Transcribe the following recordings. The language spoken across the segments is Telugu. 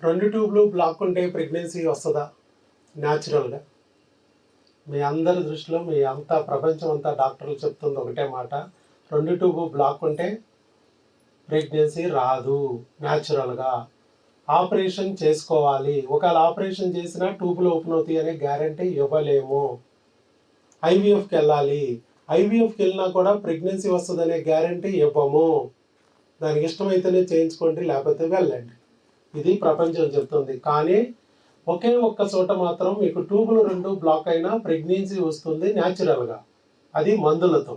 2 ట్యూబ్లు బ్లాక్ ఉంటే ప్రెగ్నెన్సీ వస్తుందా న్యాచురల్గా? మీ అందరి దృష్టిలో మీ అంతా ప్రపంచం అంతా డాక్టర్లు చెప్తుంది ఒకటే మాట, 2 ట్యూబ్ బ్లాక్ ఉంటే ప్రెగ్నెన్సీ రాదు న్యాచురల్గా, ఆపరేషన్ చేసుకోవాలి. ఒకవేళ ఆపరేషన్ చేసినా ట్యూబ్లు ఓపెన్ అవుతాయి అనే గ్యారంటీ ఇవ్వలేము. ఐవీఎఫ్కి వెళ్ళాలి, ఐవీఎఫ్కి వెళ్ళినా కూడా ప్రెగ్నెన్సీ వస్తుందనే గ్యారంటీ ఇవ్వము. దానికి ఇష్టమైతేనే చేయించుకోండి, లేకపోతే వెళ్ళండి. ఇది ప్రపంచం చెప్తుంది. కానీ ఒకే ఒక్క చోట మాత్రం మీకు ట్యూబులు 2 బ్లాక్ అయినా ప్రెగ్నెన్సీ వస్తుంది న్యాచురల్గా, అది మందులతో.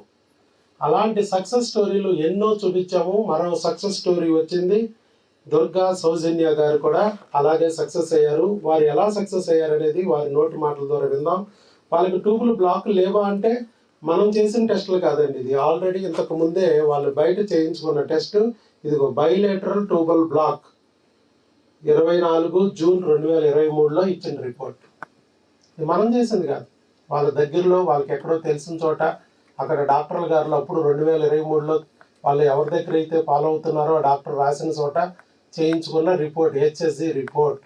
అలాంటి సక్సెస్ స్టోరీలు ఎన్నో చూపించాము. మరో సక్సెస్ స్టోరీ వచ్చింది, దుర్గా సౌజన్య గారు కూడా అలాగే సక్సెస్ అయ్యారు. వారు ఎలా సక్సెస్ అయ్యారు అనేది వారి నోటి మాటల ద్వారా విందాం. వాళ్ళకి ట్యూబులు బ్లాక్ లేవా అంటే మనం చేసిన టెస్టులు కాదండి, ఇది ఆల్రెడీ ఇంతకు ముందే వాళ్ళు బయట చేయించుకున్న టెస్ట్. ఇదిగో బైలేటరల్ ట్యూబల్ బ్లాక్ 24 జూన్ 2023లో ఇచ్చిన రిపోర్ట్. ఇది మనం చేసింది కాదు, వాళ్ళ దగ్గరలో వాళ్ళకి ఎక్కడో తెలిసిన చోట అక్కడ డాక్టర్ల గారు అప్పుడు 2023లో వాళ్ళు ఎవరి దగ్గర అయితే ఫాలో అవుతున్నారో ఆ డాక్టర్ రాసిన చోట చేయించుకున్న రిపోర్ట్, హెచ్ఎస్జి రిపోర్ట్.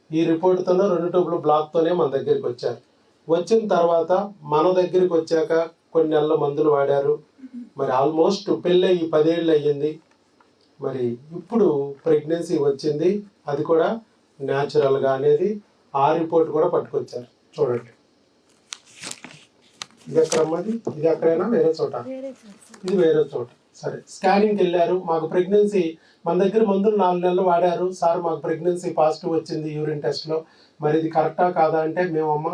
ఈ రిపోర్ట్తోనే 2 ట్యూబ్లు బ్లాక్తోనే మన దగ్గరికి వచ్చారు. వచ్చిన తర్వాత మన దగ్గరికి వచ్చాక కొన్ని నెలల మందులు వాడారు. మరి ఆల్మోస్ట్ పెళ్ళయి 10 ఏళ్ళు అయ్యింది. మరి ఇప్పుడు ప్రెగ్నెన్సీ వచ్చింది, అది కూడా న్యాచురల్గా అనేది ఆ రిపోర్ట్ కూడా పట్టుకొచ్చారు. చూడండి, ఇది ఎక్కడమ్మది, ఇది ఎక్కడైనా వేరే చోట, ఇది వేరే చోట. సరే, స్కానింగ్కి వెళ్ళారు, మాకు ప్రెగ్నెన్సీ, మన దగ్గర మందులు 4 నెలలు వాడారు సార్, మాకు ప్రెగ్నెన్సీ పాజిటివ్ వచ్చింది యూరిన్ టెస్ట్లో. మరి ఇది కరెక్టా కాదా అంటే, మేమమ్మ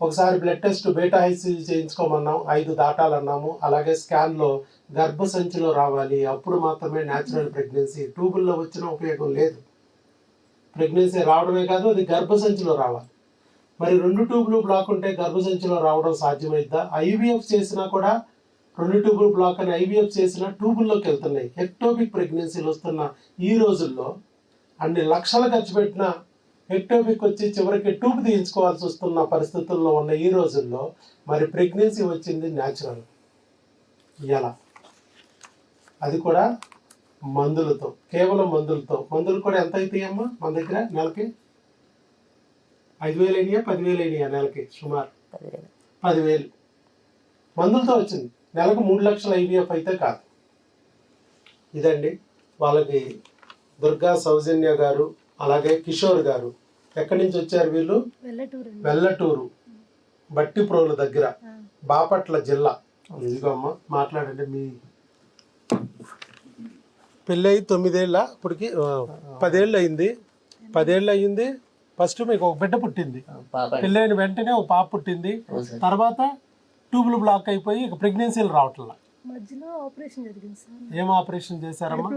ఒకసారి బ్లడ్ టెస్ట్ బీటా హెచ్సిజి చేయించుకోమన్నాం, 5 దాటాలన్నాము. అలాగే స్కాన్లో గర్భసంచిలో రావాలి, అప్పుడు మాత్రమే న్యాచురల్ ప్రెగ్నెన్సీ. ట్యూబుల్లో వచ్చిన ఉపయోగం లేదు. ప్రెగ్నెన్సీ రావడమే కాదు, అది గర్భసంచిలో రావాలి. మరి 2 ట్యూబులు బ్లాక్ ఉంటే గర్భసంచిలో రావడం సాధ్యమైద్దా? ఐవీఎఫ్ చేసినా కూడా 2 ట్యూబులు బ్లాక్ అని ఐవీఎఫ్ చేసినా ట్యూబుల్లోకి వెళ్తున్నాయి. ఎక్టోపిక్ ప్రెగ్నెన్సీలు వస్తున్న ఈ రోజుల్లో అన్ని లక్షలు ఖర్చు పెట్టినా ఎక్టోపిక్ వచ్చి చివరికి ట్యూబ్ తీయించుకోవాల్సి వస్తున్న పరిస్థితుల్లో ఉన్న ఈ రోజుల్లో మరి ప్రెగ్నెన్సీ వచ్చింది న్యాచురల్. ఎలా? అది కూడా మందులతో, కేవలం మందులతో. మందులు కూడా ఎంత అవుతాయమ్మా మన దగ్గర? నెలకి 5,000 అయినాయా 10,000 అయినాయా? నెలకి సుమారు 10,000 మందులతో వచ్చింది. నెలకు 3 లక్షల ఐవీఎఫ్ అయితే కాదు. ఇదండి వాళ్ళకి దుర్గా సౌజన్య గారు, అలాగే కిషోర్ గారు. ఎక్కడి నుంచి వచ్చారు వీళ్ళు? వెల్లటూరు, బట్టిప్రోలు దగ్గర, బాపట్ల జిల్లా. ఇదిగో అమ్మ మాట్లాడండి. మీ పెళ్ళి 9 ఏళ్ళ, ఇప్పటికి 10 ఏళ్ళు అయింది. 10 ఏళ్ళు అయ్యింది. ఫస్ట్ మీకు ఒక బిడ్డ పుట్టింది, పెళ్ళైన వెంటనే ఒక పాప పుట్టింది. తర్వాత ట్యూబులు బ్లాక్ అయిపోయి ఇక ప్రెగ్నెన్సీలు రావట్లా. మధ్యలో ఆపరేషన్ జరిగింది సార్. ఏం ఆపరేషన్ చేశారమ్మా?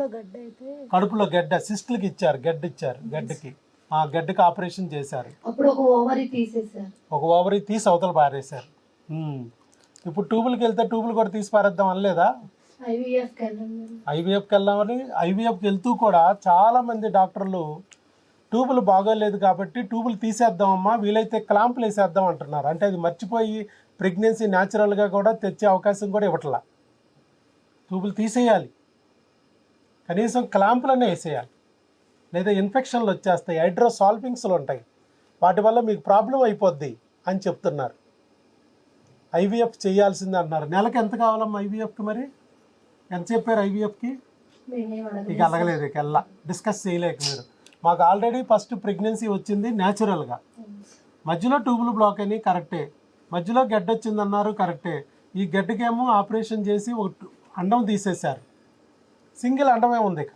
కడుపులో గడ్డ, సిస్ట్లకి ఇచ్చారు, గడ్డ ఇచ్చారు, గడ్డకి, ఆ గడ్డకి ఆపరేషన్ చేశారు. అప్పుడు ఒక ఓవరీ తీసేశారు, ఒక ఓవరీ తీసి అవతల పారేశారు. ఇప్పుడు ట్యూబులకి వెళ్తే ట్యూబులు కూడా తీసి పారేద్దాం అనలేదా? ఐవీఎఫ్కి వెళ్దామని. ఐవీఎఫ్కి వెళ్తూ కూడా చాలా మంది డాక్టర్లు ట్యూబులు బాగోలేదు కాబట్టి ట్యూబులు తీసేద్దామమ్మా, వీలైతే క్లాంపులు వేసేద్దాం అంటున్నారు. అంటే అది మర్చిపోయి ప్రెగ్నెన్సీ న్యాచురల్గా కూడా తెచ్చే అవకాశం కూడా ఇవ్వట్లా. ట్యూబులు తీసేయాలి, కనీసం క్లాంపులనే వేసేయాలి, లేదా ఇన్ఫెక్షన్లు వచ్చేస్తాయి, హైడ్రోసాల్ఫింగ్స్లు ఉంటాయి, వాటి వల్ల మీకు ప్రాబ్లం అయిపోద్ది అని చెప్తున్నారు. ఐవీఎఫ్ చేయాల్సిందే అంటున్నారు. నెలకు ఎంత కావాలమ్మా ఐవీఎఫ్కి? మరి ఎంత చెప్పారు ఐవీఎఫ్కి? ఇక అలగలేదు, ఇక వెళ్ళా డిస్కస్ చేయలేక మీరు. మాకు ఆల్రెడీ ఫస్ట్ ప్రెగ్నెన్సీ వచ్చింది న్యాచురల్గా, మధ్యలో ట్యూబులు బ్లాక్ అని కరెక్టే, మధ్యలో గడ్డ వచ్చిందన్నారు కరెక్టే. ఈ గడ్డకేమో ఆపరేషన్ చేసి ఒక అండం తీసేశారు, సింగిల్ అండమే ఉంది. ఇక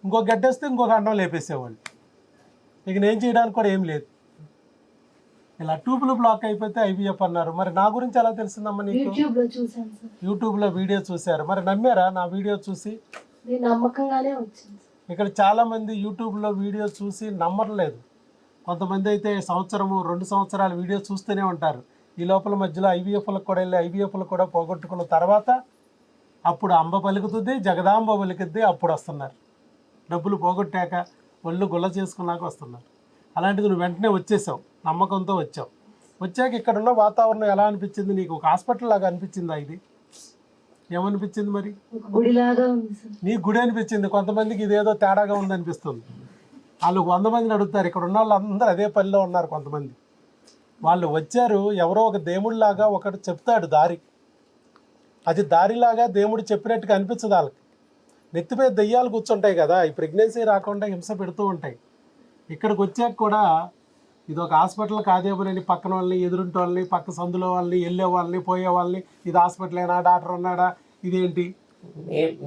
ఇంకో గడ్డ వస్తే ఇంకొక అండం లేపేసేవాళ్ళు. ఇక నేను చేయడానికి కూడా ఏం లేదు. ఇలా ట్యూబులు బ్లాక్ అయిపోతే ఐవీఎఫ్ అన్నారు. మరి నా గురించి ఎలా తెలిసిందమ్మా నీకు? యూట్యూబ్లో వీడియో చూశారు, మరి నమ్మారా నా వీడియో చూసి? నమ్మకంగానే వచ్చింది. ఇక్కడ చాలామంది యూట్యూబ్లో వీడియో చూసి నమ్మట్లేదు. కొంతమంది అయితే 1-2 సంవత్సరాలు వీడియో చూస్తూనే ఉంటారు. ఈ లోపల మధ్యలో ఐవీఎఫ్లకు కూడా వెళ్ళి ఐవీఎఫ్లు కూడా పోగొట్టుకున్న తర్వాత అప్పుడు అంబ పలుకుతుంది, జగదాంబ పలుకుద్ది, అప్పుడు వస్తున్నారు. డబ్బులు పోగొట్టాక ఒళ్ళు గుల్ల చేసుకున్నాక వస్తున్నారు. అలాంటిది నువ్వు వెంటనే వచ్చేసావు, నమ్మకంతో వచ్చావు. వచ్చాక ఇక్కడ ఉన్న వాతావరణం ఎలా అనిపించింది నీకు? ఒక హాస్పిటల్ లాగా అనిపించిందా? ఇది ఏమనిపించింది మరి? గుడిలాగా ఉంది. నీ గుడి అనిపించింది, కొంతమందికి ఇదేదో తేడాగా ఉంది అనిపిస్తుంది. వాళ్ళు 100 మందిని అడుగుతారు. ఇక్కడ ఉన్న వాళ్ళు అందరూ అదే పనిలో ఉన్నారు. కొంతమంది వాళ్ళు వచ్చారు, ఎవరో ఒక దేవుడిలాగా ఒకటి చెప్తాడు దారి, అది దారిలాగా దేవుడు చెప్పినట్టుగా అనిపించదు వాళ్ళకి. నెత్తిపై దెయ్యాలు కూర్చుంటాయి కదా, ఈ ప్రెగ్నెన్సీ రాకుండా హింస పెడుతూ ఉంటాయి. ఇక్కడికి వచ్చాక కూడా ఇది ఒక హాస్పిటల్ కాదేమోనని పక్కన వాళ్ళని, ఎదురుంటి వాళ్ళని, పక్క సందులో వాళ్ళని, వెళ్ళే వాళ్ళని, పోయే వాళ్ళని, ఇది హాస్పిటలేనా, డాక్టర్ ఉన్నాడా, ఇదేంటి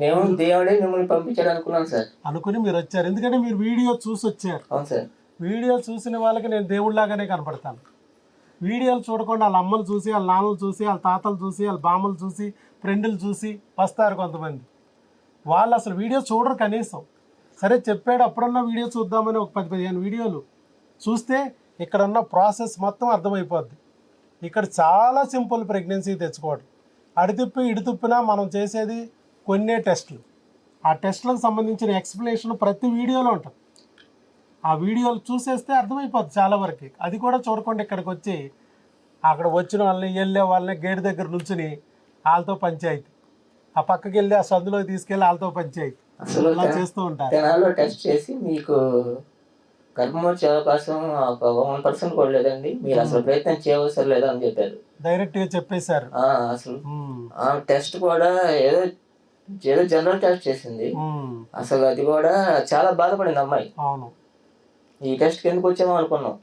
మేము దేవుడే మిమ్మల్ని పంపించాడు అనుకున్నాం సార్. అనుకుని మీరు వచ్చారు. ఎందుకంటే మీరు వీడియో చూసి వచ్చారు. అవును సార్. వీడియో చూసిన వాళ్ళకి నేను దేవుడిలాగానే కనపడతాను. వీడియోలు చూడకుండా వాళ్ళ అమ్మలు చూసి, వాళ్ళ నాన్నలు చూసి, వాళ్ళ తాతలు చూసి, వాళ్ళ బామ్మలు చూసి, ఫ్రెండ్లు చూసి వస్తారు కొంతమంది. వాళ్ళు అసలు వీడియో చూడరు కనీసం. సరే చెప్పాడు అప్పుడన్నా వీడియో చూద్దామని ఒక 10-15 వీడియోలు చూస్తే ఇక్కడ ఉన్న ప్రాసెస్ మొత్తం అర్థమైపోద్ది. ఇక్కడ చాలా సింపుల్ ప్రెగ్నెన్సీ తెచ్చుకోవడం. అడితిప్పి ఇడితిప్పినా మనం చేసేది కొన్నే టెస్టులు. ఆ టెస్టులకు సంబంధించిన ఎక్స్ప్లెనేషన్ ప్రతి వీడియోలో ఉంటుంది. ఆ వీడియోలు చూసేస్తే అర్థమైపోద్ది చాలా వరకు. అది కూడా చూడకుండా ఇక్కడికి వచ్చి అక్కడ వచ్చిన వాళ్ళని, వెళ్ళే వాళ్ళని గేట్ దగ్గర నుంచుని వాళ్ళతో పంచాయతీ, ఆ పక్కకి వెళ్ళి ఆ సందులోకి తీసుకెళ్ళి వాళ్ళతో పంచాయతీ అసలు అలా చేస్తూ ఉంటారు. తెనాల్లో టెస్ట్ చేసి మీకు గర్భం వచ్చే అవకాశం ఒక 1% కూడా లేదండి, మీరు అసలు ప్రయత్నం చేయవసరం లేదు అని చెప్పారు. డైరెక్ట్గా చెప్పేశారు. అసలు ఆ టెస్ట్ కూడా ఏదో ఏదో జనరల్ టెస్ట్ చేసింది. అసలు అది కూడా చాలా బాధపడింది అమ్మాయి. అవును, ఈ టెస్ట్కి ఎందుకు వచ్చామో అనుకున్నాం.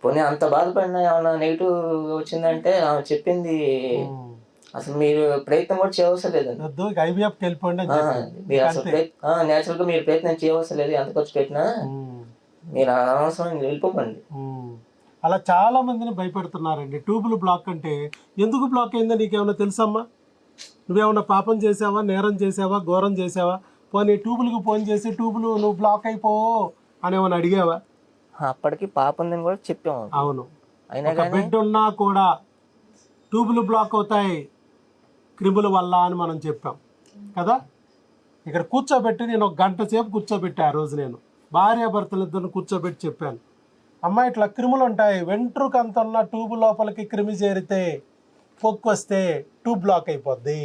పోనీ అంత బాధపడినా ఏమన్నా నెగిటివ్ వచ్చిందంటే ఆమె చెప్పింది అసలు మీరు ప్రయత్నం కూడా చేయవసరం లేదండి, ఐవీఎఫ్కి వెళ్ళిపోండి మీరు అసలు నేచురల్ గా మీరు ప్రయత్నం చేయవసరం లేదు, ఎంత ఖర్చు పెట్టినా మీరు అనవసరం వెళ్ళిపోకండి. అలా చాలా మందిని భయపెడుతున్నారండి. ట్యూబులు బ్లాక్ అంటే ఎందుకు బ్లాక్ అయిందో నీకేమైనా తెలుసమ్మా? నువ్వేమన్నా పాపం చేసావా, నేరం చేసావా, ఘోరం చేసావా? పోనీ ట్యూబులకు ఫోన్ చేసి ట్యూబులు నువ్వు బ్లాక్ అయిపో అని ఏమైనా అడిగావా? అప్పటికి పాప ఉందని కూడా చెప్పాము. అవును, అయినా బిడ్డ ఉన్నా కూడా ట్యూబులు బ్లాక్ అవుతాయి క్రిముల వల్ల అని మనం చెప్పాం కదా. ఇక్కడ కూర్చోబెట్టి నేను 1 గంట సేపు కూర్చోబెట్టా. ఆ రోజు నేను భార్యాభర్తలు ఇద్దరిని కూర్చోబెట్టి చెప్పాను, అమ్మ ఇట్లా క్రిములు ఉంటాయి, వెంట్రుకంత ఉన్న ట్యూబ్ లోపలికి క్రిమి చేరితే పొక్కు వస్తే ట్యూబ్ బ్లాక్ అయిపోద్ది.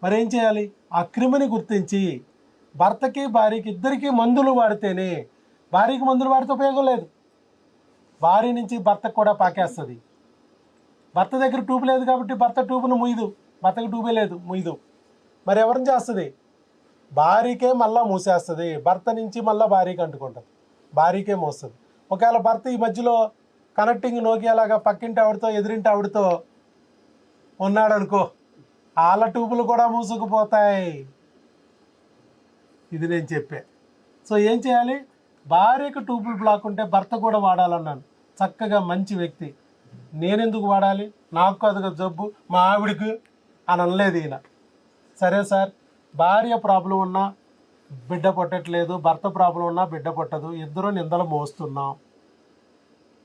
మరి ఏం చేయాలి? ఆ క్రిమిని గుర్తించి భర్తకి భార్యకి ఇద్దరికీ మందులు వాడితేనే, భార్యకి మందులు వాడితే ఉపయోగం లేదు, భార్య నుంచి భర్తకు కూడా పాకేస్తుంది. భర్త దగ్గర ట్యూబ్ లేదు కాబట్టి భర్త ట్యూబ్ను ముయ్యదు, భర్తకి ట్యూబే లేదు ముయ్యదు. మరి ఎవరిని చేస్తుంది? భార్యకే మళ్ళా మూసేస్తుంది, భర్త నుంచి మళ్ళీ భార్యకి అంటుకుంటుంది, భార్యకే మోస్తుంది. ఒకవేళ భర్త ఈ మధ్యలో కనెక్టింగ్ నోకియాలాగా పక్కింటి ఆవిడతో ఎదురింటి ఆవిడతో ఉన్నాడు అనుకో, వాళ్ళ ట్యూబులు కూడా మూసుకుపోతాయి. ఇది నేను చెప్పే. సో ఏం చేయాలి? భార్యకు ట్యూబులు బ్లాక్ ఉంటే భర్త కూడా వాడాలన్నాను. చక్కగా మంచి వ్యక్తి, నేనెందుకు వాడాలి, నాకు అది జబ్బు, మా ఆవిడకు అని అనలేదు ఈయన. సరే సార్, భార్య ప్రాబ్లం ఉన్నా బిడ్డ పుట్టట్లేదు, భర్త ప్రాబ్లం ఉన్నా బిడ్డ పుట్టదు, ఇద్దరు నిందలు మోస్తున్నాం.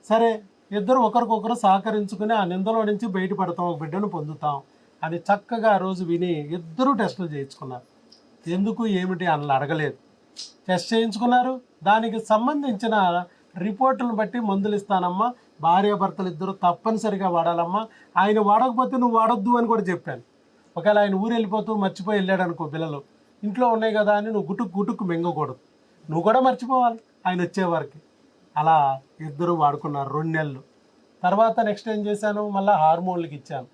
సరే, ఇద్దరు ఒకరికొకరు సహకరించుకుని ఆ నిందలో నుంచి బయటపడతాం, ఒక బిడ్డను పొందుతాం అని చక్కగా ఆ రోజు విని ఇద్దరూ టెస్టులు చేయించుకున్నారు. ఎందుకు ఏమిటి అని అడగలేదు, టెస్ట్ చేయించుకున్నారు. దానికి సంబంధించిన రిపోర్టులను బట్టి మందులు ఇస్తానమ్మా, భార్యాభర్తలు ఇద్దరు తప్పనిసరిగా వాడాలమ్మా, ఆయన వాడకపోతే నువ్వు వాడొద్దు అని కూడా చెప్పాను. ఒకవేళ ఆయన ఊరు వెళ్ళిపోతూ మర్చిపోయి వెళ్ళాడు అనుకో, పిల్లలు ఇంట్లో ఉన్నాయి కదా అని నువ్వు గుటుకు మింగకూడదు, నువ్వు కూడా మర్చిపోవాలి ఆయన వచ్చేవారికి. అలా ఇద్దరు వాడుకున్నారు 2 నెలలు. తర్వాత నెక్స్ట్ ఏం చేశాను, మళ్ళీ హార్మోన్లకి ఇచ్చాను,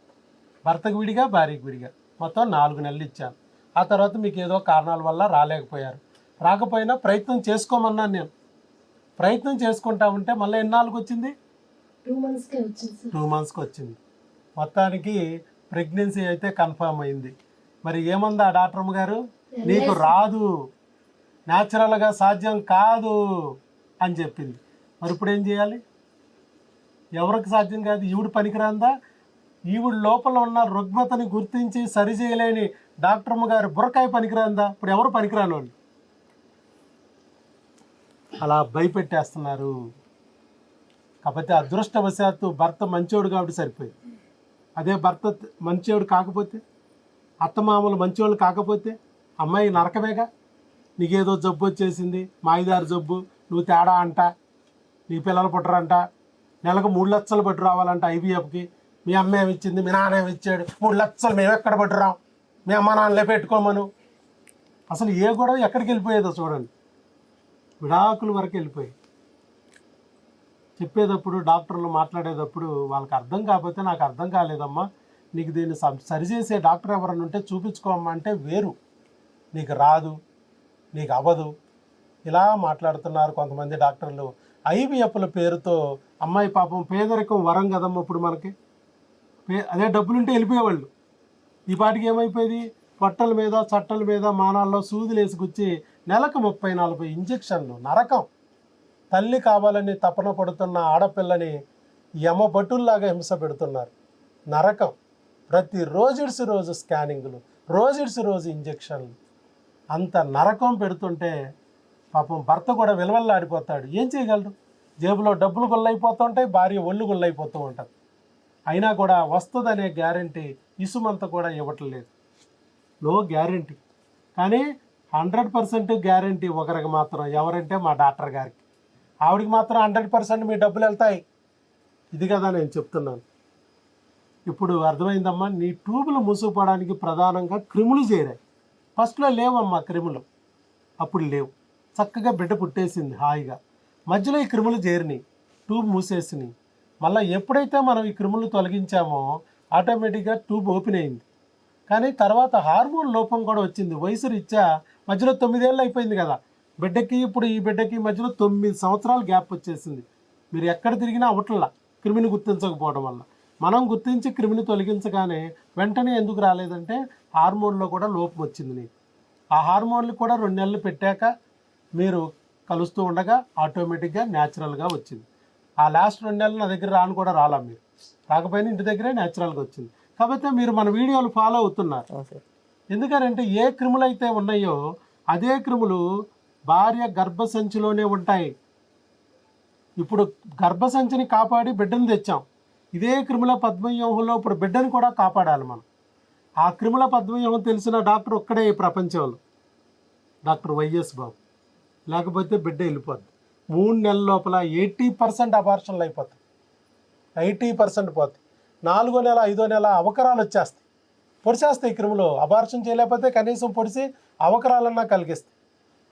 భర్తకు విడిగా భార్యకు విడిగా, మొత్తం 4 నెలలు ఇచ్చాను. ఆ తర్వాత మీకు ఏదో కారణాల వల్ల రాలేకపోయారు. రాకపోయినా ప్రయత్నం చేసుకోమన్నాను నేను. ప్రయత్నం చేసుకుంటా ఉంటే మళ్ళీ ఎన్నాళ్ళకి వచ్చింది? 2 మంత్స్కి వచ్చింది. మొత్తానికి ప్రెగ్నెన్సీ అయితే కన్ఫర్మ్ అయింది. మరి ఏమంది ఆ డాక్టర్ గారు? నీకు రాదు, న్యాచురల్గా సాధ్యం కాదు అని చెప్పింది. మరి ఇప్పుడు ఏం చేయాలి? ఎవరికి సాధ్యం కాదు? ఈవిడ పనికిరాందా? ఈవిడ లోపల ఉన్న రుగ్మతని గుర్తించి సరిచేయలేని డాక్టర్ గారు బుర్రకాయ పనికిరాందా? ఇప్పుడు ఎవరు పనికిరాని వాళ్ళు అలా భయపెట్టేస్తున్నారు. కాకపోతే అదృష్టవశాత్తు భర్త మంచోడు కాబట్టి సరిపోయింది. అదే భర్త మంచోడు కాకపోతే, అత్తమామలు మంచోళ్ళు కాకపోతే అమ్మాయి నరకమేగా. నీకేదో జబ్బు వచ్చేసింది, మాయిదారు జబ్బు, నువ్వు తేడా అంట, నీ పిల్లలు పుట్టరంట, నెలకు 3 లక్షలు పట్టు రావాలంట ఐవీఎఫ్కి. మీ అమ్మ ఏమి ఇచ్చింది, మీ నాన్న ఏమి ఇచ్చాడు, 3 లక్షలు మేము ఎక్కడ పట్టురాం, మీ అమ్మ నాన్నలే పెట్టుకోమను. అసలు ఏ గొడవ ఎక్కడికి వెళ్ళిపోయేదో చూడండి, విడాకుల వరకు వెళ్ళిపోయి. చెప్పేటప్పుడు డాక్టర్లు మాట్లాడేటప్పుడు వాళ్ళకి అర్థం కాకపోతే నాకు అర్థం కాలేదమ్మా, నీకు దీన్ని సరిచేసే డాక్టర్ ఎవరన్నా ఉంటే చూపించుకోమ్మా అంటే వేరు, నీకు రాదు, నీకు అవ్వదు, ఇలా మాట్లాడుతున్నారు కొంతమంది డాక్టర్లు. ఐవీఎఫ్ల పేరుతో అమ్మాయి పాపం పేదరికం వరం కదమ్మా ఇప్పుడు మనకి, అదే డబ్బులుంటే వెళ్ళిపోయేవాళ్ళు. ఈ పాటికి ఏమైపోయేది, పొట్టల మీద చట్టల మీద మానాల్లో సూదులు వేసుకొచ్చి నెలకు 30-40 ఇంజక్షన్లు. నరకం. తల్లి కావాలని తపన పడుతున్న ఆడపిల్లని యమభటుల్లాగా హింస పెడుతున్నారు. నరకం. ప్రతి రోజు స్కానింగ్లు, రోజు ఇంజక్షన్లు. అంత నరకం పెడుతుంటే పాపం భర్త కూడా విలవల్లాడిపోతాడు. ఏం చేయగలరు? జేబులో డబ్బులు గుల్లైపోతుంటాయి, భార్య ఒళ్ళు గుల్లైపోతూ ఉంటుంది. అయినా కూడా వస్తుందనే గ్యారంటీ ఇసుమంత కూడా ఇవ్వట్లేదు. No guarantee. కానీ 100% గ్యారంటీ ఒకరికి మాత్రం, ఎవరంటే మా డాక్టర్ గారికి. ఆవిడికి మాత్రం 100% మీ డబ్బులు వెళ్తాయి. ఇది కదా నేను చెప్తున్నాను. ఇప్పుడు అర్థమైందమ్మా, నీ ట్యూబులు మూసుకుపోవడానికి ప్రధానంగా క్రిములు చేరాయి. ఫస్ట్లో లేవమ్మా క్రిములు, అప్పుడు లేవు. చక్కగా బిడ్డ పుట్టేసింది హాయిగా. మధ్యలో ఈ క్రిములు చేరినాయి, ట్యూబ్ మూసేసినాయి. మళ్ళీ ఎప్పుడైతే మనం ఈ క్రిములు తొలగించామో ఆటోమేటిక్గా ట్యూబ్ ఓపెన్ అయింది. కానీ తర్వాత హార్మోన్ లోపం కూడా వచ్చింది. వయసు రీత్యా మధ్యలో 9 ఏళ్ళు అయిపోయింది కదా బిడ్డకి. ఇప్పుడు ఈ బిడ్డకి మధ్యలో 9 సంవత్సరాలు గ్యాప్ వచ్చేసింది. మీరు ఎక్కడ తిరిగినా అవట్లా, క్రిమిని గుర్తించకపోవడం వల్ల. మనం గుర్తించి క్రిమిని తొలగించగానే వెంటనే ఎందుకు రాలేదంటే హార్మోన్లో కూడా లోపం వచ్చింది నీకు. ఆ హార్మోన్లు కూడా 2 నెలలు పెట్టాక మీరు కలుస్తూ ఉండగా ఆటోమేటిక్గా న్యాచురల్గా వచ్చింది. ఆ లాస్ట్ 2 నెలలు నా దగ్గర రాను కూడా రాలా, మీరు రాకపోయినా ఇంటి దగ్గరే న్యాచురల్గా వచ్చింది. కాబట్టి మీరు మన వీడియోలు ఫాలో అవుతున్నారు. ఎందుకనంటే ఏ క్రిములు అయితే ఉన్నాయో అదే క్రిములు భార్య గర్భసంచిలోనే ఉంటాయి. ఇప్పుడు గర్భసంచిని కాపాడి బిడ్డను తెచ్చాం. ఇదే క్రిముల పద్మవ్యూహంలో ఇప్పుడు బిడ్డను కూడా కాపాడాలి మనం. ఆ క్రిముల పద్మవ్యూహం తెలిసిన డాక్టర్ ఒక్కడే ఈ ప్రపంచంలో, డాక్టర్ వైఎస్ బాబు. లేకపోతే బిడ్డ వెళ్ళిపోద్ది. 3 నెలల లోపల 80% అబార్షన్లు అయిపోతాయి. 80% పోతాయి. 4వ నెల 5వ నెల అవకరాలు వచ్చేస్తాయి. పొడిచేస్తాయి క్రిములు. అబార్షన్ చేయలేకపోతే కనీసం పొడిసి అవకరాలన్నా కలిగిస్తాయి.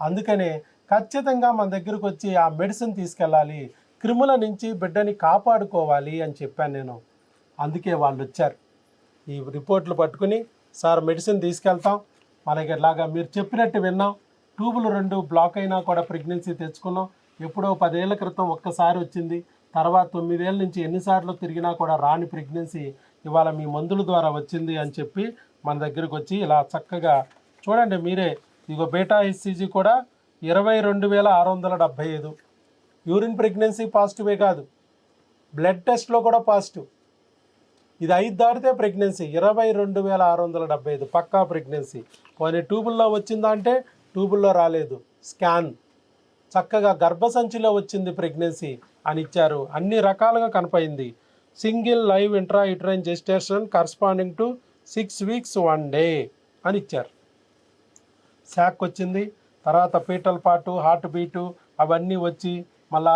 అందుకనే ఖచ్చితంగా మన దగ్గరకు వచ్చి ఆ మెడిసిన్ తీసుకెళ్ళాలి, క్రిముల నుంచి బిడ్డని కాపాడుకోవాలి అని చెప్పాను నేను. అందుకే వాళ్ళు వచ్చారు ఈ రిపోర్ట్లు పట్టుకుని, సార్ మెడిసిన్ తీసుకెళ్తాం, మనకి ఇలాగా మీరు చెప్పినట్టు విన్నాం, ట్యూబులు 2 బ్లాక్ అయినా కూడా ప్రెగ్నెన్సీ తెచ్చుకున్నాం. ఎప్పుడో 10 ఏళ్ల క్రితం ఒక్కసారి వచ్చింది, తర్వాత 9 ఏళ్ళ నుంచి ఎన్నిసార్లు తిరిగినా కూడా రాని ప్రెగ్నెన్సీ ఇవాళ మీ మందుల ద్వారా వచ్చింది అని చెప్పి మన దగ్గరకు వచ్చి ఇలా చక్కగా చూడండి మీరే. ఇగో బీటా హెచ్సిజీ కూడా 22,675. యూరిన్ ప్రెగ్నెన్సీ పాజిటివే కాదు, బ్లడ్ టెస్ట్లో కూడా పాజిటివ్. ఇది 5 దాటితే ప్రెగ్నెన్సీ. 22,675 పక్కా ప్రెగ్నెన్సీ. పోనీ ట్యూబుల్లో వచ్చిందా అంటే ట్యూబుల్లో రాలేదు, స్కాన్. చక్కగా గర్భసంచిలో వచ్చింది ప్రెగ్నెన్సీ అని ఇచ్చారు. అన్ని రకాలుగా కనపడింది. Single live intrauterine gestation corresponding to 6 weeks 1 day అని ఇచ్చారు. శాక్ వచ్చింది, తర్వాత పీటల్ పాటు, హార్ట్ బీటు అవన్నీ వచ్చి మళ్ళా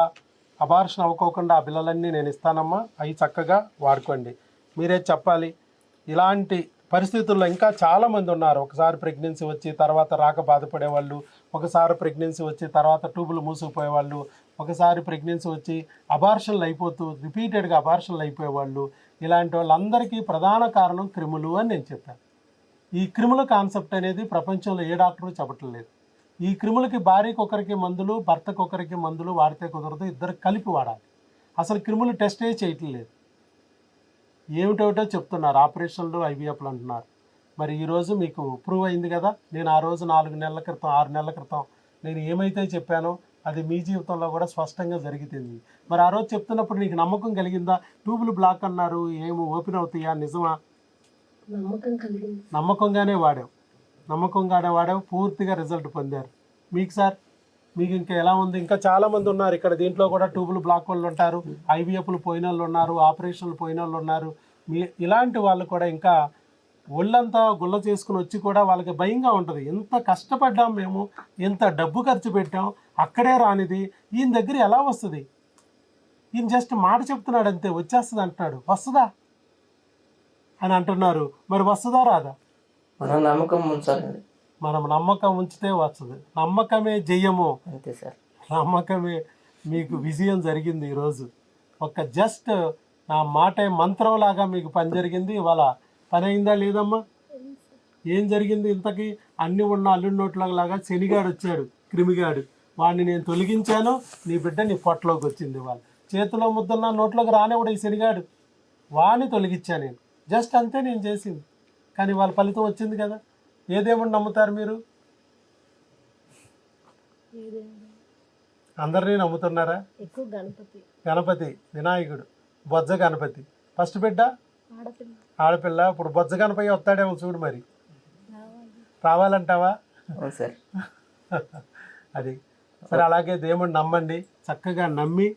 అబార్షన్ అవ్వకోకుండా ఆ పిల్లలన్నీ నేను ఇస్తానమ్మా, అవి చక్కగా వాడుకోండి. మీరే చెప్పాలి. ఇలాంటి పరిస్థితుల్లో ఇంకా చాలామంది ఉన్నారు. ఒకసారి ప్రెగ్నెన్సీ వచ్చి తర్వాత రాక బాధపడేవాళ్ళు, ఒకసారి ప్రెగ్నెన్సీ వచ్చి తర్వాత ట్యూబులు మూసుకుపోయేవాళ్ళు, ఒకసారి ప్రెగ్నెన్సీ వచ్చి అబార్షన్లు అయిపోతూ రిపీటెడ్గా అబార్షన్లు అయిపోయేవాళ్ళు. ఇలాంటి వాళ్ళందరికీ ప్రధాన కారణం క్రిములు అని నేను చెప్పాను. ఈ క్రిముల కాన్సెప్ట్ అనేది ప్రపంచంలో ఏ డాక్టరు చెప్పట్లేదు. ఈ క్రిములకి భార్యకి ఒకరికి మందులు, భర్తకు ఒకరికి మందులు వాడితే కుదరదు, ఇద్దరు కలిపి వాడాలి. అసలు క్రిములు టెస్టే చేయట్లేదు. ఏమిటోటో చెప్తున్నారు, ఆపరేషన్లు ఐవీఎఫ్లు అంటున్నారు. మరి ఈరోజు మీకు ప్రూవ్ అయింది కదా. నేను ఆ రోజు 4 నెలల క్రితం 6 నెలల క్రితం నేను ఏమైతే చెప్పానో అది మీ జీవితంలో కూడా స్పష్టంగా జరుగుతుంది. మరి ఆ రోజు చెప్తున్నప్పుడు నీకు నమ్మకం కలిగిందా? ట్యూబులు బ్లాక్ అన్నారు, ఏమో ఓపెన్ అవుతాయా, నిజమా? నమ్మకం కలిగింది. నమ్మకంగానే వాడావు, పూర్తిగా రిజల్ట్ పొందారు. మీకు సార్, మీకు ఇంకా ఎలా ఉంది? ఇంకా చాలామంది ఉన్నారు ఇక్కడ. దీంట్లో కూడా ట్యూబులు బ్లాక్ వాళ్ళు ఉంటారు, ఐవీఎఫ్లు పోయిన వాళ్ళు ఉన్నారు, ఆపరేషన్లు పోయిన వాళ్ళు ఉన్నారు. ఇలాంటి వాళ్ళు కూడా ఇంకా ఒళ్ళంతా గుల్ల చేసుకుని వచ్చి కూడా వాళ్ళకి భయంగా ఉంటుంది. ఎంత కష్టపడ్డాం మేము, ఎంత డబ్బు ఖర్చు పెట్టాం, అక్కడే రానిది ఈయన దగ్గర ఎలా వస్తుంది? ఈయన జస్ట్ మాట చెప్తున్నాడు అంతే, వచ్చేస్తుంది అంటున్నాడు. వస్తుందా అని అంటున్నారు. మరి వస్తుందా రాదా? మనం నమ్మకం ఉంచాలండి. మనం నమ్మకం ఉంచితే వస్తుంది. నమ్మకమే జయము. అంతే సార్. నమ్మకమే మీకు విజయం జరిగింది ఈరోజు. ఒక జస్ట్ నా మాటే మంత్రంలాగా మీకు పని జరిగింది. ఇవాళ పని అయిందా లేదమ్మా? ఏం జరిగింది ఇంతకీ? అన్ని ఉన్న అల్లున్నోట్లాగా శనిగాడు వచ్చాడు, క్రిమిగాడు. వాడిని నేను తొలగించాను, నీ బిడ్డ నీ పొట్టలోకి వచ్చింది. వాళ్ళు చేతిలో ముద్దన్న నోట్లోకి రానివ్వడు ఈ శనిగాడు. వాడిని తొలగించాను నేను. జస్ట్ అంతే నేను చేసింది. కానీ వాళ్ళ ఫలితం వచ్చింది కదా. ఏదేమని నమ్ముతారు మీరు? అందరినీ నమ్ముతున్నారా? ఎక్కువ గణపతి, గణపతి, వినాయకుడు, బొజ్జ గణపతి. ఫస్ట్ బిడ్డ ఆడపిల్ల, ఆడపిల్ల. ఇప్పుడు బొజ్జ గణపతి వస్తాడేమో చూడు. మరి రావాలంటావా? అవును సార్. అది సరే. అలాగే దేవుడిని నమ్మండి, చక్కగా నమ్మి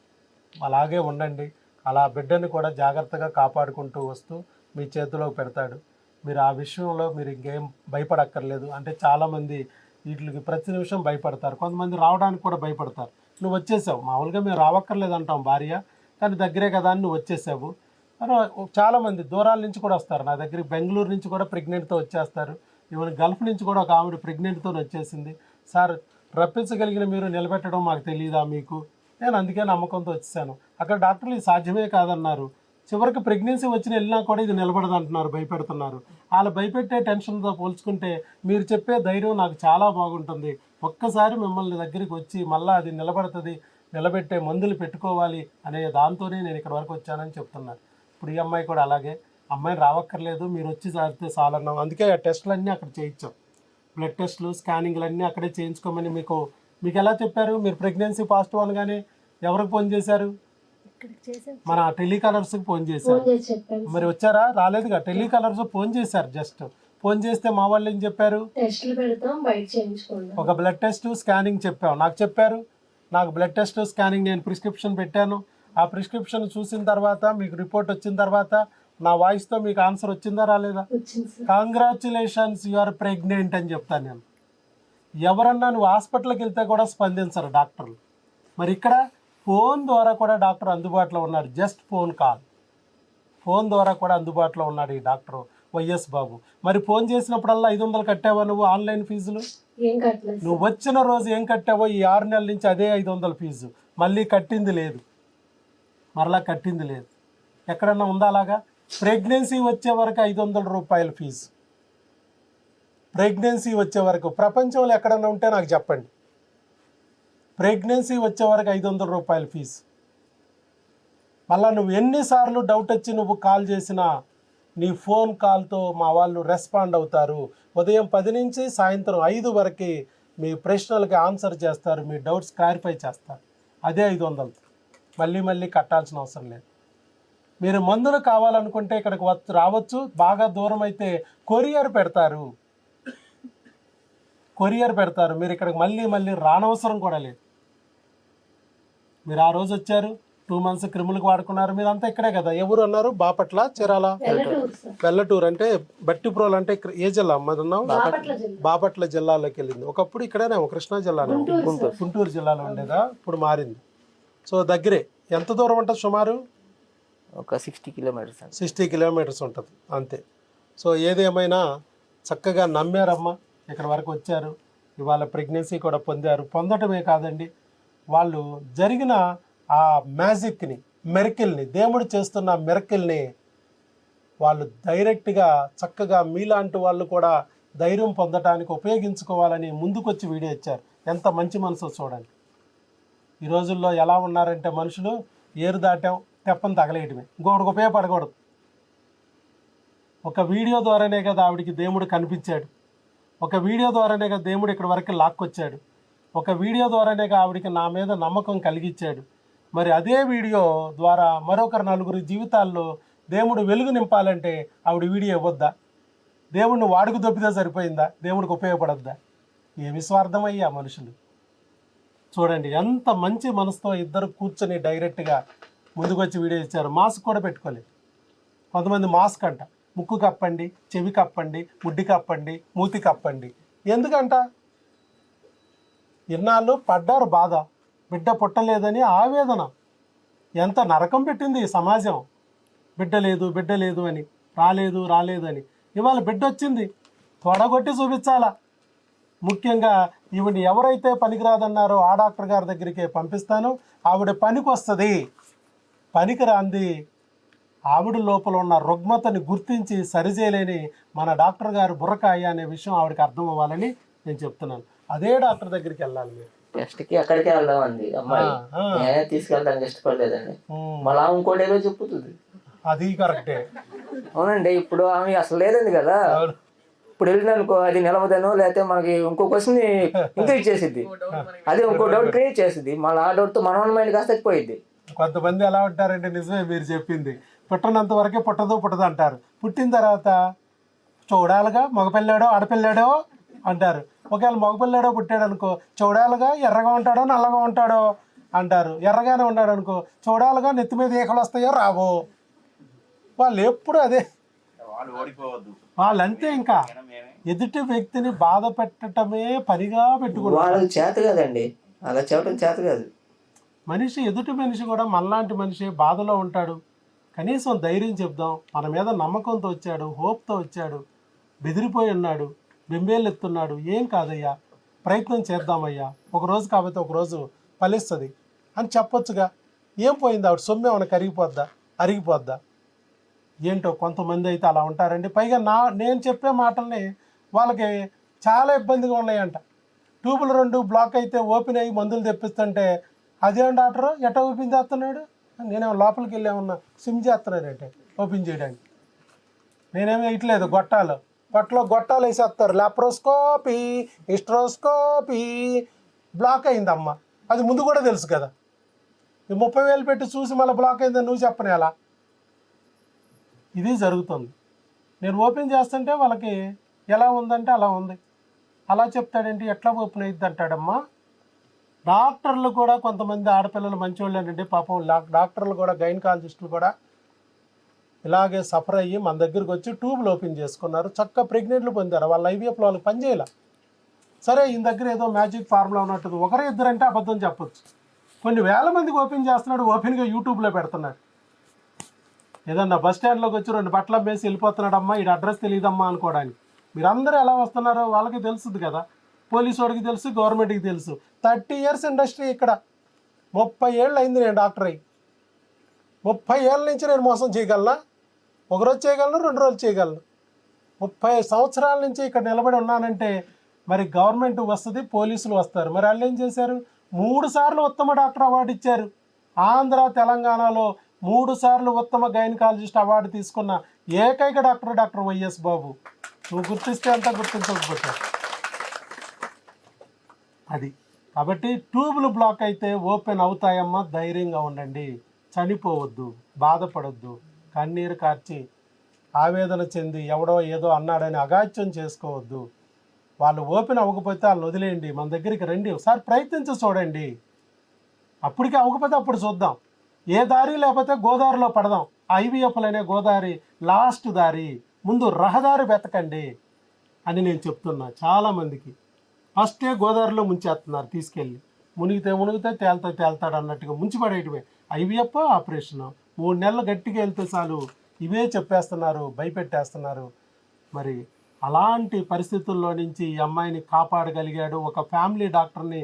అలాగే ఉండండి. అలా బిడ్డని కూడా జాగ్రత్తగా కాపాడుకుంటూ వస్తూ మీ చేతిలోకి పెడతాడు. మీరు ఆ విషయంలో మీరు ఇంకేం భయపడక్కర్లేదు. అంటే చాలామంది వీటికి ప్రతి నిమిషం భయపడతారు. కొంతమంది రావడానికి కూడా భయపడతారు. నువ్వు వచ్చేసావు. మామూలుగా మేము రావక్కర్లేదు అంటాం భార్య, కానీ దగ్గరే కదా అని నువ్వు వచ్చేసావు. చాలామంది దూరాల నుంచి కూడా వస్తారు నా దగ్గరికి. బెంగళూరు నుంచి కూడా ప్రెగ్నెంట్తో వచ్చేస్తారు. ఈవెన్ గల్ఫ్ నుంచి కూడా ఒక ఆవిడ ప్రెగ్నెంట్తో వచ్చేసింది. సార్, రప్పించగలిగిన మీరు నిలబెట్టడం మాకు తెలియదా మీకు? నేను అందుకే నమ్మకంతో వచ్చేసాను. అక్కడ డాక్టర్లు ఇది సాధ్యమే కాదన్నారు. చివరికి ప్రెగ్నెన్సీ వచ్చిన వెళ్ళినా కూడా ఇది నిలబడదు అంటున్నారు, భయపెడుతున్నారు. వాళ్ళ భయపెట్టే టెన్షన్తో పోల్చుకుంటే మీరు చెప్పే ధైర్యం నాకు చాలా బాగుంటుంది. ఒక్కసారి మిమ్మల్ని దగ్గరికి వచ్చి మళ్ళీ అది నిలబడుతుంది, నిలబెట్టే మందులు పెట్టుకోవాలి అనే దాంతోనే నేను ఇక్కడ వరకు వచ్చానని చెప్తున్నారు. ఇప్పుడు ఈ అమ్మాయి కూడా అలాగే, అమ్మాయిని రావక్కర్లేదు, మీరు వచ్చి చేస్తే చాలన్నాం. అందుకే ఆ టెస్టులు అన్నీ అక్కడ చేయించాం. బ్లడ్ టెస్టులు, స్కానింగ్లు అన్నీ అక్కడే చేయించుకోమని మీకు ఎలా చెప్పారు? మీరు ప్రెగ్నెన్సీ పాజిటివ్ అనగానే ఎవరికి ఫోన్ చేశారు? మన టెలికాలర్స్కి ఫోన్ చేశారు. మరి వచ్చారా? రాలేదుగా. టెలికాలర్స్ ఫోన్ చేశారు. జస్ట్ ఫోన్ చేస్తే మా వాళ్ళు ఏం చెప్పారు? ఒక బ్లడ్ టెస్ట్, స్కానింగ్ చెప్పాం. నాకు చెప్పారు, నాకు బ్లడ్ టెస్ట్, స్కానింగ్ నేను ప్రిస్క్రిప్షన్ పెట్టాను. ఆ ప్రిస్క్రిప్షన్ చూసిన తర్వాత మీకు రిపోర్ట్ వచ్చిన తర్వాత నా వాయిస్తో మీకు ఆన్సర్ వచ్చిందా రాలేదా? కంగ్రాచులేషన్స్, యు ఆర్ ప్రెగ్నెంట్ అని చెప్తాను నేను. ఎవరన్నా నువ్వు హాస్పిటల్కి వెళ్తే కూడా స్పందించరు డాక్టర్లు. మరి ఇక్కడ ఫోన్ ద్వారా కూడా డాక్టర్ అందుబాటులో ఉన్నాడు. జస్ట్ ఫోన్ కాల్, ఫోన్ ద్వారా కూడా అందుబాటులో ఉన్నాడు ఈ డాక్టర్ వైఎస్ బాబు. మరి ఫోన్ చేసినప్పుడల్లా 500 కట్టావా నువ్వు ఆన్లైన్ ఫీజులు? నువ్వు వచ్చిన రోజు ఏం కట్టావో ఈ 6 నెలల నుంచి అదే 500 ఫీజు. మళ్ళీ కట్టింది లేదు, మరలా కట్టింది లేదు. ఎక్కడన్నా ఉందా అలాగా? ప్రెగ్నెన్సీ వచ్చే వరకు 500 రూపాయల ఫీజు. ప్రెగ్నెన్సీ వచ్చే వరకు ప్రపంచంలో ఎక్కడన్నా ఉంటే నాకు చెప్పండి. ప్రెగ్నెన్సీ వచ్చే వరకు 500 రూపాయల ఫీజు. మళ్ళీ నువ్వు ఎన్నిసార్లు డౌట్ వచ్చి నువ్వు కాల్ చేసినా నీ ఫోన్ కాల్తో మా వాళ్ళు రెస్పాండ్ అవుతారు. ఉదయం 10 నుంచి సాయంత్రం 5 వరకు మీ ప్రశ్నలకి ఆన్సర్ చేస్తారు, మీ డౌట్స్ క్లారిఫై చేస్తారు. అదే 500. మళ్ళీ కట్టాల్సిన అవసరం లేదు. మీరు మందులు కావాలనుకుంటే ఇక్కడికి రావచ్చు. బాగా దూరం అయితే కొరియర్ పెడతారు. మీరు ఇక్కడికి మళ్ళీ రానవసరం కూడా లేదు. మీరు ఆ రోజు వచ్చారు, 2 months క్రిములకు వాడుకున్నారు. మీరు అంతా ఇక్కడే కదా. ఎవరు అన్నారు? బాపట్ల, చీరాల, వెల్లటూరు. అంటే బట్టిప్రోలు అంటే ఏ జిల్లా అమ్మది ఉన్నావు? బాపట్ల జిల్లాలోకి వెళ్ళింది. ఒకప్పుడు ఇక్కడనే కృష్ణా జిల్లాలో, గుంటూరు జిల్లాలో ఉండేదా? ఇప్పుడు మారింది. సో దగ్గరే. ఎంత దూరం ఉంటుంది సుమారు? ఒక 60 కిలోమీటర్స్. 60 కిలోమీటర్స్ ఉంటుంది అంతే. సో ఏదేమైనా చక్కగా నమ్మారమ్మా, ఇక్కడ వరకు వచ్చారు. ఇవాళ ప్రెగ్నెన్సీ కూడా పొందారు. పొందటమే కాదండి, వాళ్ళు జరిగిన ఆ మ్యాజిక్ని, మెరకిల్ని, దేవుడు చేస్తున్న మెరకిల్ని వాళ్ళు డైరెక్ట్గా చక్కగా మీలాంటి వాళ్ళు కూడా ధైర్యం పొందడానికి ఉపయోగించుకోవాలని ముందుకొచ్చి వీడియో ఇచ్చారు. ఎంత మంచి మనసు చూడండి. ఈ రోజుల్లో ఎలా ఉన్నారంటే మనుషులు, ఏరు దాటాం తెప్పని తగలేయటమే, ఇంకొకటికి ఉపయోగపడకూడదు. ఒక వీడియో ద్వారానే కదా ఆవిడికి దేవుడు కనిపించాడు. ఒక వీడియో ద్వారానే కదా దేవుడు ఇక్కడ వరకు లాక్కొచ్చాడు. ఒక వీడియో ద్వారానే ఆవిడికి నా మీద నమ్మకం కలిగించాడు. మరి అదే వీడియో ద్వారా మరొకరు 4 జీవితాల్లో దేవుడు వెలుగు నింపాలంటే ఆవిడ వీడియో ఇవ్వద్దా? దేవుడిని వాడుకు దొబ్బితే సరిపోయిందా? దేవుడికి ఉపయోగపడద్దా? ఏమి స్వార్థమయ్యా మనుషులు. చూడండి ఎంత మంచి మనసుతో ఇద్దరు కూర్చొని డైరెక్ట్గా ముందుకొచ్చి వీడియో ఇచ్చారు. మాస్క్ కూడా పెట్టుకోలేదు. కొంతమంది మాస్క్ అంట, ముక్కు కప్పండి, చెవి కప్పండి, ముడ్డి కప్పండి, మూతి కప్పండి. ఎందుకంట? ఇన్నాళ్ళు పడ్డారు బాధ, బిడ్డ పుట్టలేదని ఆవేదన. ఎంత నరకం పెట్టింది ఈ సమాజం. బిడ్డ లేదు అని, రాలేదు అని. ఇవాళ బిడ్డ వచ్చింది, తొడగొట్టి చూపించాలా. ముఖ్యంగా ఈవిడ ఎవరైతే పనికిరాదన్నారో ఆ డాక్టర్ గారి దగ్గరికి పంపిస్తాను. ఆవిడ పనికి వస్తుంది. పనికి రాంది ఆవిడ లోపల ఉన్న రుగ్మతని గుర్తించి సరిచేయలేని మన డాక్టర్ గారు బుర్రకాయ అనే విషయం ఆవిడకి అర్థం అవ్వాలని నేను చెప్తున్నాను. అదే డాక్టర్ దగ్గరికి వెళ్ళాలి మీరు. టెస్ట్కి అక్కడికే వెళ్దామండి అమ్మాయి. నేనే తీసుకెళ్ళడానికి ఇష్టపడలేదండి. మళ్ళీ ఇంకోటి ఏదో చెప్పుతుంది. అది కరెక్టే. అవునండి. ఇప్పుడు ఆమె అసలు లేదండి కదా. ఇప్పుడు వెళ్ళిననుకో అది నిలవదనో లేకపోతే మనకి ఇంకో క్వశ్చన్ ఇంకా ఇచ్చేసిద్ది. అది ఇంకో డౌట్ క్రియేట్ చేసిద్ది. మళ్ళీ ఆ డౌట్తో మన మైండ్ కాస్త ఎక్కువైద్ది. కొంతమంది ఎలా ఉంటారంటే నిజమే మీరు చెప్పింది, పుట్టనంత వరకే పుట్టదు అంటారు. పుట్టిన తర్వాత చూడాలిగా మగపిల్లాడో ఆడపిల్లాడో అంటారు. ఒకవేళ మగపిల్లాడో పుట్టాడు అనుకో చూడాలిగా ఎర్రగా ఉంటాడో నల్లగా ఉంటాడో అంటారు. ఎర్రగానే ఉన్నాడు అనుకో చూడాలిగా నెత్తి మీద ఈకలు వస్తాయో రావో. వాళ్ళు ఎప్పుడు అదే, వాళ్ళంతే. ఇంకా ఎదుటి వ్యక్తిని బాధ పెట్టడమే పనిగా పెట్టుకున్నారు. వాళ్ళకి చేత కాదండి, అలా చెప్పడం చేత కాదు. ఎదుటి మనిషి కూడా మనలాంటి మనిషి బాధలో ఉంటాడు. కనీసం ధైర్యం చెప్దాం, మన మీద నమ్మకంతో వచ్చాడు, హోప్తో వచ్చాడు, బెదిరిపోయి ఉన్నాడు, బెంబేలు ఎత్తున్నాడు. ఏం కాదయ్యా, ప్రయత్నం చేద్దామయ్యా, ఒకరోజు కాబట్టి ఒకరోజు ఫలిస్తుంది అని చెప్పొచ్చుగా. ఏం పోయింది, ఆవిడ సొమ్ము ఏమైనా అరిగిపోద్దా? ఏంటో కొంతమంది అయితే అలా ఉంటారండి. పైగా నేను చెప్పే మాటల్ని వాళ్ళకి చాలా ఇబ్బందిగా ఉన్నాయంట. ట్యూబులు 2 బ్లాక్ అయితే ఓపెన్ అయ్యి మందులు తెప్పిస్తుంటే అదేం డాక్టర్ ఎట్లా ఓపెన్ చేస్తున్నాడు, నేనేమో లోపలికి వెళ్ళేమన్నా సిమ్ చేస్తున్నానంటే ఓపెన్ చేయడానికి. నేనేమో ఇట్లేదు, గొట్టాలు వేసేస్తారు. లాప్రోస్కోపీ, హిస్ట్రోస్కోపీ, బ్లాక్ అయిందమ్మా. అది ముందు కూడా తెలుసు కదా. 30,000 పెట్టి చూసి మళ్ళీ బ్లాక్ అయిందని నువ్వు చెప్పనే అలా. ఇది జరుగుతుంది. నేను ఓపెన్ చేస్తుంటే వాళ్ళకి ఎలా ఉందంటే అలా ఉంది. అలా చెప్తాడేంటి, ఎట్లా ఓపెన్ అయ్యిద్ది అంటాడమ్మా. డాక్టర్లు కూడా కొంతమంది ఆడపిల్లలు మంచివాళ్ళేనండి పాపం. డాక్టర్లు కూడా గైనకాలజిస్టులు కూడా ఇలాగే సఫర్ అయ్యి మన దగ్గరికి వచ్చి ట్యూబ్లు ఓపెన్ చేసుకున్నారు, చక్కగా ప్రెగ్నెంట్లు పొందారు. వాళ్ళ ఐవీఎఫ్లో వాళ్ళకి పనిచేయాల. సరే ఈయన దగ్గర ఏదో మ్యాజిక్ ఫార్ములా ఉన్నట్టు ఒకరు ఇద్దరంటే అబద్ధం చెప్పొచ్చు. కొన్ని వేల మందికి ఓపెన్ చేస్తున్నాడు, ఓపెన్గా యూట్యూబ్లో పెడుతున్నాడు. ఏదన్నా బస్ స్టాండ్లోకి వచ్చి 2 బట్టలు అమ్మేసి వెళ్ళిపోతున్నాడమ్మా, ఈ అడ్రస్ తెలియదమ్మా అనుకోవడానికి. మీరందరూ ఎలా వస్తున్నారో వాళ్ళకి తెలుస్తుంది కదా. పోలీసు వాడికి తెలుసు, గవర్నమెంట్కి తెలుసు. 30 years ఇండస్ట్రీ ఇక్కడ. 30 ఏళ్ళు అయింది నేను డాక్టర్ అయ్యి. 30 ఏళ్ళ నుంచి నేను మోసం చేయగలనా? ఒకరోజు చేయగలను, 2 రోజులు చేయగలను. 30 సంవత్సరాల నుంచి ఇక్కడ నిలబడి ఉన్నానంటే మరి గవర్నమెంట్ వస్తుంది, పోలీసులు వస్తారు. మరి వాళ్ళు ఏం చేశారు? 3 సార్లు ఉత్తమ డాక్టర్ అవార్డు ఇచ్చారు. ఆంధ్ర తెలంగాణలో 3 సార్లు ఉత్తమ గైనకాలజిస్ట్ అవార్డు తీసుకున్న ఏకైక డాక్టర్ వైఎస్ బాబు. నువ్వు గుర్తిస్తే అంతా, గుర్తించకపోతే అది. కాబట్టి ట్యూబులు బ్లాక్ అయితే ఓపెన్ అవుతాయమ్మా, ధైర్యంగా ఉండండి, చనిపోవద్దు, బాధపడొద్దు, కన్నీరు కార్చి ఆవేదన చెంది ఎవడో ఏదో అన్నాడని అగాత్యం చేసుకోవద్దు. వాళ్ళు ఓపెన్ అవ్వకపోతే వాళ్ళని వదిలేయండి, మన దగ్గరికి రండి, ఒకసారి ప్రయత్నించి చూడండి. అప్పటికే అవ్వకపోతే అప్పుడు చూద్దాం. ఏ దారి లేకపోతే గోదావరిలో పడదాం. ఐవీఎఫ్లు అనే గోదావరి లాస్ట్ దారి, ముందు రహదారి వెతకండి అని నేను చెప్తున్నా చాలామందికి. ఫస్టే గోదావరిలో ముంచేస్తున్నారు తీసుకెళ్ళి. మునిగితే తేల్తాడు అన్నట్టుగా ముంచిపడేయటమే. ఐవీఎఫ్ ఆపరేషను 3 నెలలు గట్టిగా వెళ్తే చాలు ఇవే చెప్పేస్తున్నారు, భయపెట్టేస్తున్నారు. మరి అలాంటి పరిస్థితుల్లో నుంచి ఈ అమ్మాయిని కాపాడగలిగాడు, ఒక ఫ్యామిలీ డాక్టర్ని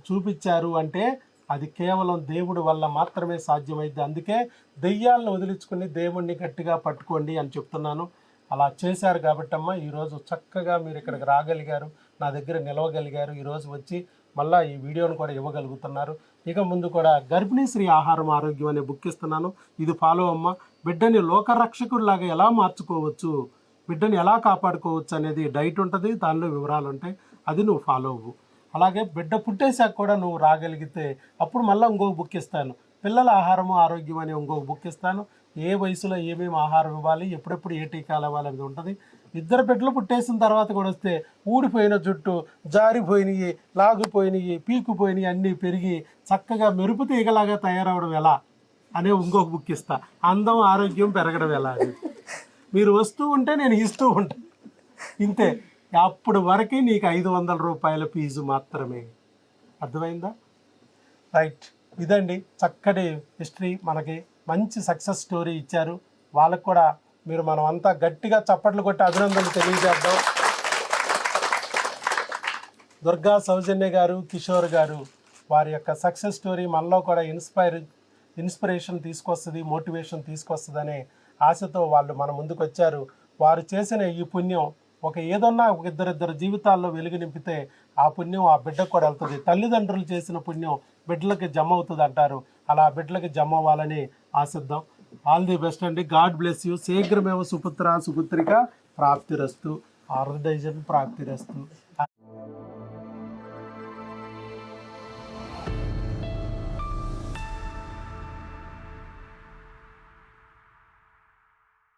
చూపించారు అంటే అది కేవలం దేవుడి వల్ల మాత్రమే సాధ్యమైంది. అందుకే దెయ్యాలను వదిలించుకుని దేవుణ్ణి గట్టిగా పట్టుకోండి అని చెప్తున్నాను. అలా చేశారు కాబట్టి అమ్మ ఈరోజు చక్కగా మీరు ఇక్కడికి రాగలిగారు, నా దగ్గర నిలవగలిగారు. ఈరోజు వచ్చి మళ్ళీ ఈ వీడియోను కూడా ఇవ్వగలుగుతున్నారు. ఇక ముందు కూడా గర్భిణీ స్త్రీ ఆహారం ఆరోగ్యం అనే బుక్ ఇస్తున్నాను, ఇది ఫాలో అమ్మ. బిడ్డని లోకరక్షకుడిలాగా ఎలా మార్చుకోవచ్చు, బిడ్డని ఎలా కాపాడుకోవచ్చు అనేది డైట్ ఉంటుంది, దానిలో వివరాలు ఉంటాయి, అది నువ్వు ఫాలో అవ్వు. అలాగే బిడ్డ పుట్టేశాక కూడా నువ్వు రాగలిగితే అప్పుడు మళ్ళీ ఇంకొక బుక్ ఇస్తాను, పిల్లల ఆహారము ఆరోగ్యం అని ఇంకొక బుక్ ఇస్తాను. ఏ వయసులో ఏమేమి ఆహారం ఇవ్వాలి, ఎప్పుడెప్పుడు ఏ టీకాలు ఇవ్వాలి అనేది ఉంటుంది. 2 బిడ్డలు పుట్టేసిన తర్వాత కూడా వస్తే ఊడిపోయిన జుట్టు, జారిపోయినవి, లాగిపోయినవి, పీకుపోయినవి అన్నీ పెరిగి చక్కగా మెరుపు తీగలాగా తయారవడం ఎలా అనే ఇంకొక బుక్ ఇస్తా. అందం ఆరోగ్యం పెరగడం ఎలా అని మీరు వస్తూ ఉంటే నేను ఇస్తూ ఉంటాను, ఇంతే. అప్పుడు వరకు నీకు 500 రూపాయల ఫీజు మాత్రమే. అర్థమైందా? రైట్, ఇదండి చక్కటి హిస్టరీ. మనకి మంచి సక్సెస్ స్టోరీ ఇచ్చారు. వాళ్ళకు కూడా మీరు మనం అంతా గట్టిగా చప్పట్లు కొట్టి అభినందనలు తెలియజేద్దాం. దుర్గా సౌజన్య గారు, కిషోర్ గారు వారి యొక్క సక్సెస్ స్టోరీ మనలో కూడా ఇన్స్పిరేషన్ తీసుకొస్తుంది, మోటివేషన్ తీసుకొస్తుంది అనే ఆశతో వాళ్ళు మన ముందుకు వచ్చారు. వారు చేసిన ఈ పుణ్యం ఏదన్నా ఒక ఇద్దరిద్దరు జీవితాల్లో వెలుగు నింపితే ఆ పుణ్యం ఆ బిడ్డకు కూడా వెళ్తుంది. తల్లిదండ్రులు చేసిన పుణ్యం బిడ్డలకి జమ అవుతుంది అంటారు. అలా బిడ్డలకి జమ అవ్వాలని ఆశిద్దాం. ఆల్ ది బెస్ట్ అండి. God bless you. శీఘ్రమేవ సుపుత్ర సుపుత్రిక ప్రాప్తిరస్తు, ఆర్డనైజేషన్ ప్రాప్తిరస్తు.